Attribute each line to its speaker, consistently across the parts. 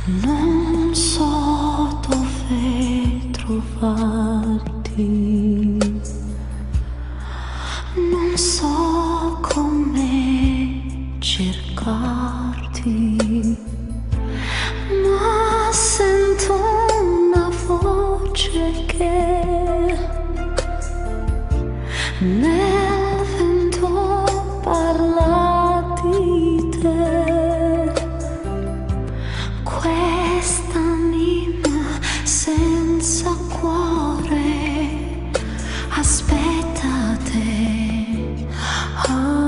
Speaker 1: Non so dove trovarti, non so come cercarti, ma sento una voce che nel vento parla di te. Quest'anima senza cuore aspetta te, adagio.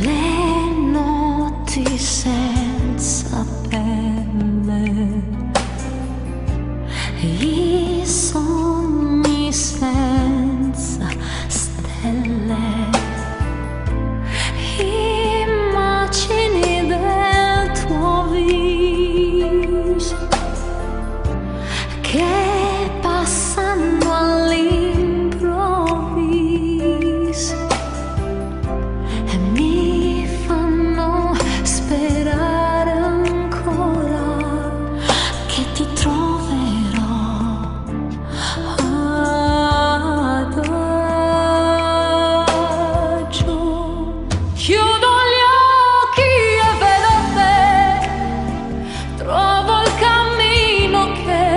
Speaker 1: Le notti senza pelle, i sogni senza stelle, immagini del tuo viso che passano all'improvviso e mi fanno sperare ancora che ti troverò. Chiudo gli occhi e vedo te, trovo il cammino che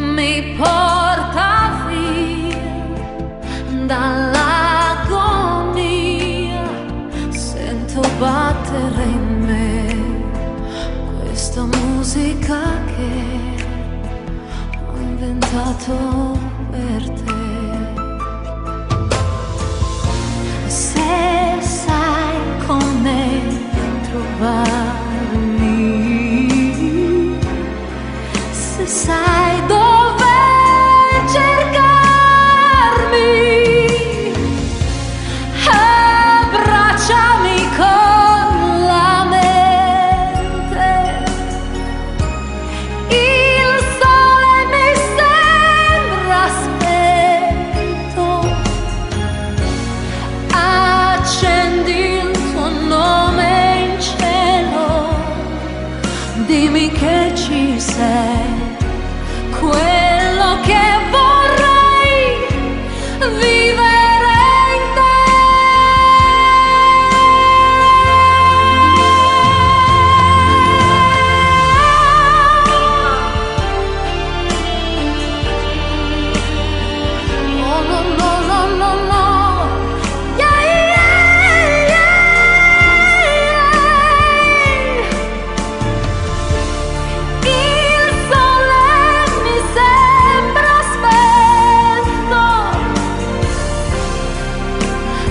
Speaker 1: mi porta via dall'agonia. Sento battere in me questa musica che ho inventato per te. Se sai come trovarmi, se sai dove cercarmi, abbracciami con la mente. Il sole mi sembra spento. Accendi il tuo nome in cielo, dimmi che ci sei, quello che vorrei vivere in te. Oh no no no no no.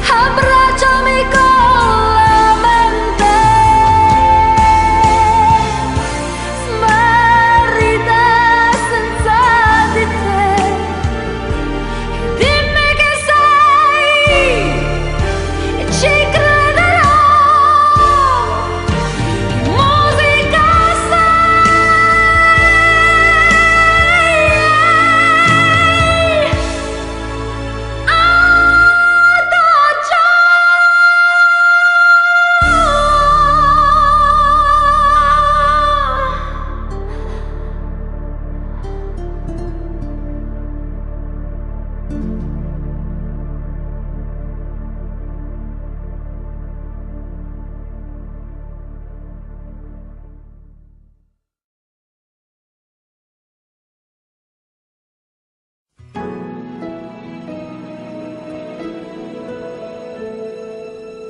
Speaker 1: Abbracciami con la mente, smarrita senza di te. Dimmi che sei e ci crederò. Musica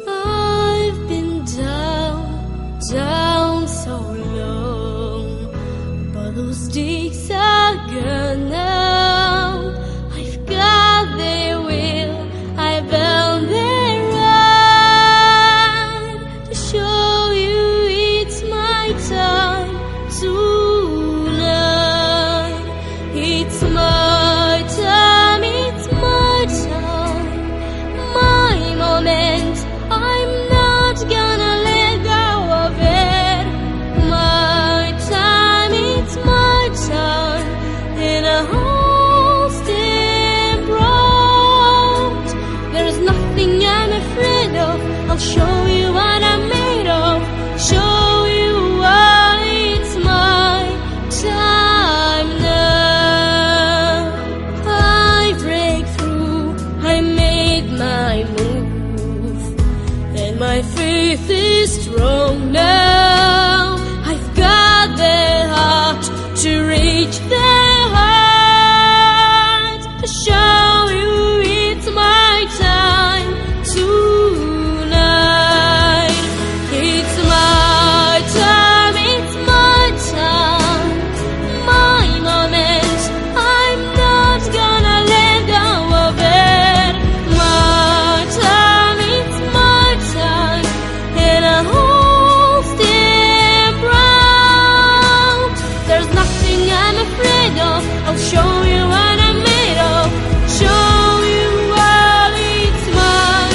Speaker 1: I've been down so long, but those sticks are gone now. I've got My faith is strong now. I've got the heart to reach the heights, to show you it's my time tonight. It's my time, it's my time, my moment. I'm not gonna let go of it. My time, it's my time, and I won't stand proud. There's nothing I'm afraid of. I'll show you what I'm made of. Show you all, it's my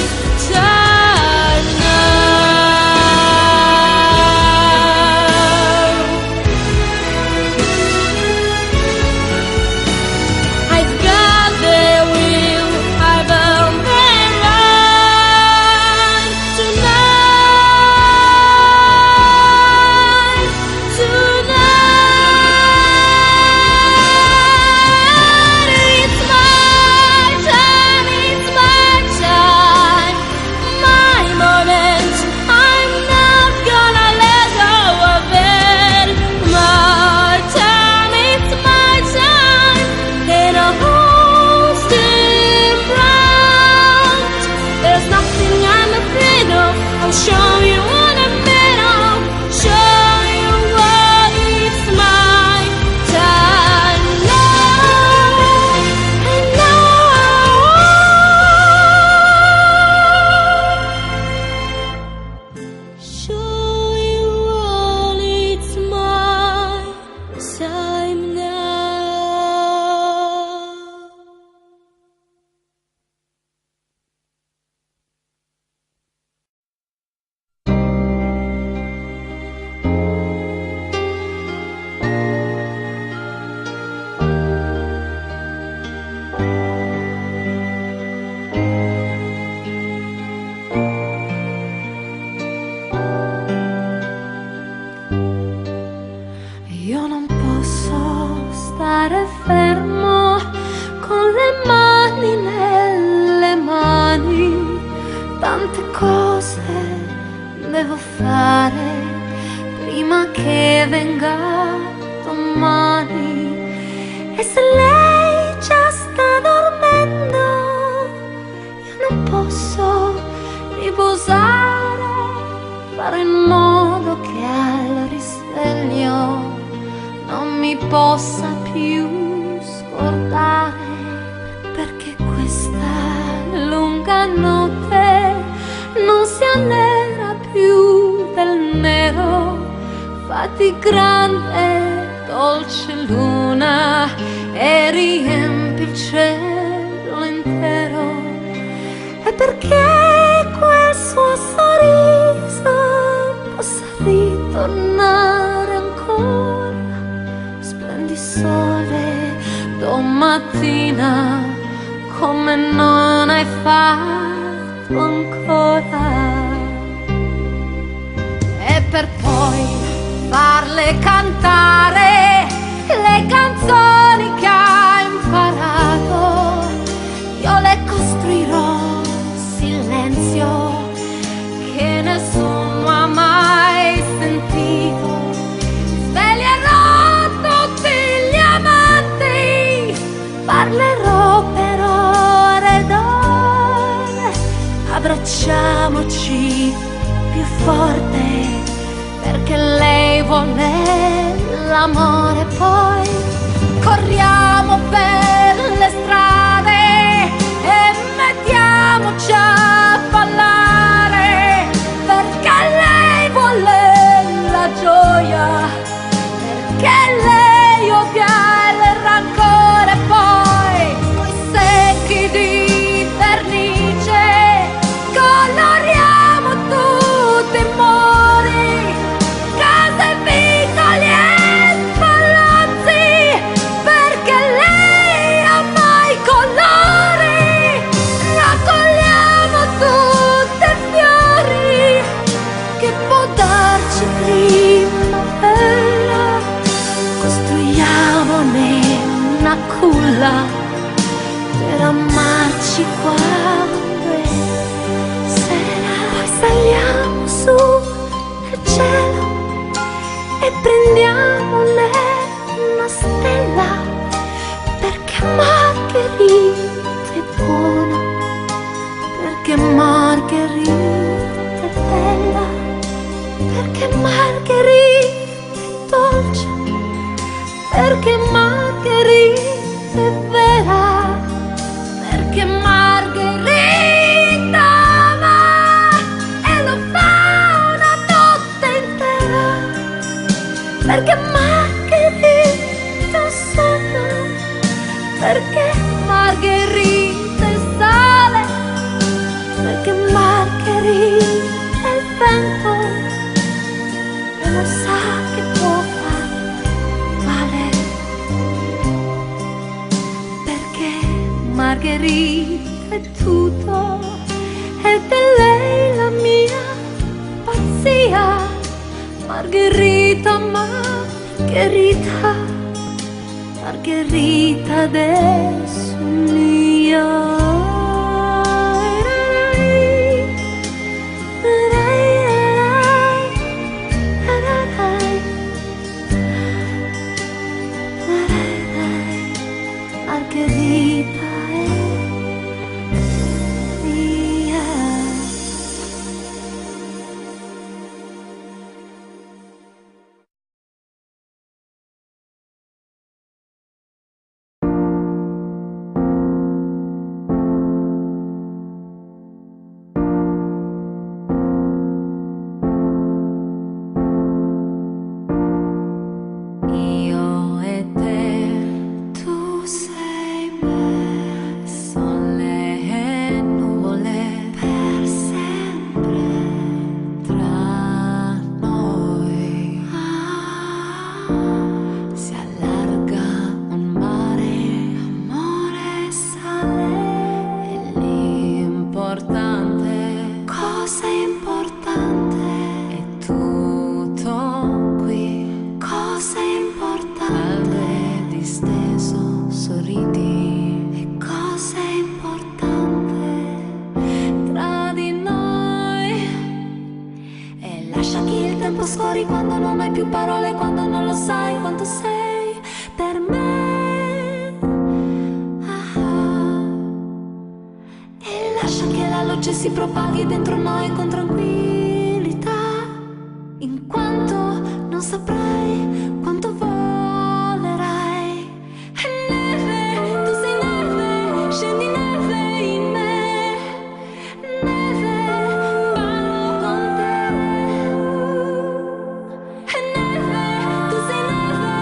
Speaker 1: time now. I've got the will, I've earned the right tonight, tonight. It's my time, my moment. I'm not gonna let go of it. My time, it's my time, and I won't stand proud. There's nothing I'm afraid of. I'll show you what I'm made of. Show you what it's my time now. And now show you all, it's my time now. Io non posso stare fermo con le mani nelle mani. Tante cose devo fare prima che venga domani. E se lei già sta dormendo, io non posso riposare, fare in modo che al risveglio non mi possa più scordare, perché questa lunga notte non sia nera più del nero. Fatti grande, dolce luna, e riempi il cielo intero. E perché quel suo sorriso possa ritornare ancora. Splendi sole domattina come non hai fatto ancora. E per poi farle cantare le canzoni che ha imparato. Io le costruirò silenzio che nessuno ha mai sentito. Sveglierò tutti gli amanti, parlerò per ore ed ore. Abbracciamoci più forte, perché lei vuole l'amore. Poi corriamo per le strade e mettiamoci a ballare, perché lei vuole la gioia, perché lei odia il rancore. Poi coi secchi di vernice coloriamo tutti i muri, case, vicoli e palazzi, perché lei ama i colori. Raccogliamo tutti i fiori che può darci primavera, costruiamone una culla per amarci quando è sera. Poi saliamo
Speaker 2: prendiamone una stella, perché Margherita è buona, perché Margherita è bella, perché Margherita è dolce, perché Margherita è vera, perché Margherita ama e lo fa una notte intera, perché Margherita sono, perché Margherita è sale, perché Margherita è il vento e lo sa che può far male, perché Margherita è tutto ed è lei la mia pazzia. Margherita, Margherita, Margherita adesso mia. Margherita è mia. Io e te, tu sei me, sole e nuvole per sempre tra noi. Si allarga un mare, amore sale, e l'importante, cosa importante, è tutto qui. Cosa importante, disteso, sorridi. E cosa importante tra di noi. E lascia che il tempo scorri quando non hai più parole, quando non lo sai quanto sei per me. E lascia che la luce si propaghi dentro noi con tranquillità, in quanto non saprai quanto volerai. E neve, tu sei neve, scendi neve in me. Neve, ballo con te. E neve, tu sei neve,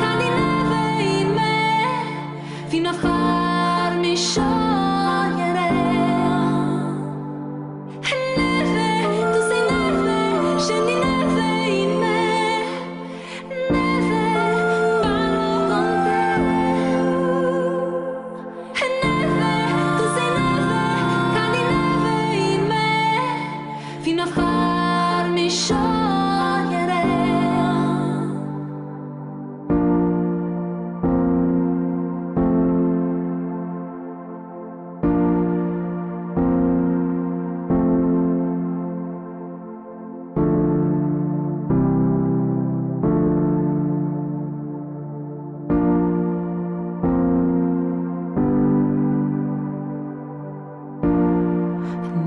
Speaker 2: cadi neve in me, fino a farmi sciogliere. E neve, tu sei neve, scendi neve in me. Neve, ballo con te. E neve, tu sei neve, cadi neve in me, fino a farmi sciogliere.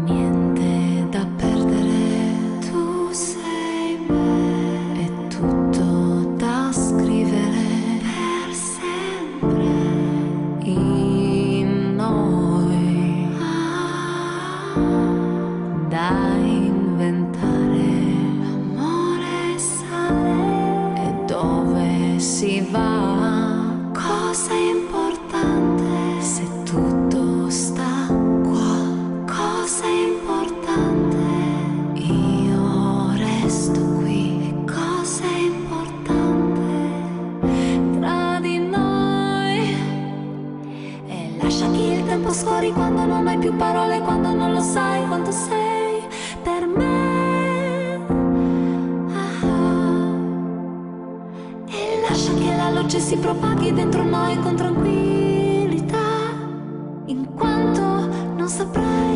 Speaker 2: Niente da perdere, tu sei me, è tutto da scrivere per sempre in noi, da inventare. L'amore sale e dove si va, cosa importante, se tutto sta qua. Cosa importante, io resto qui. E cosa importante tra di noi. E lascia che il tempo scorri quando non hai più parole, quando non lo sai quanto sei per me. E lascia che la luce si propaghi dentro noi con tranquillità, in quanto non saprai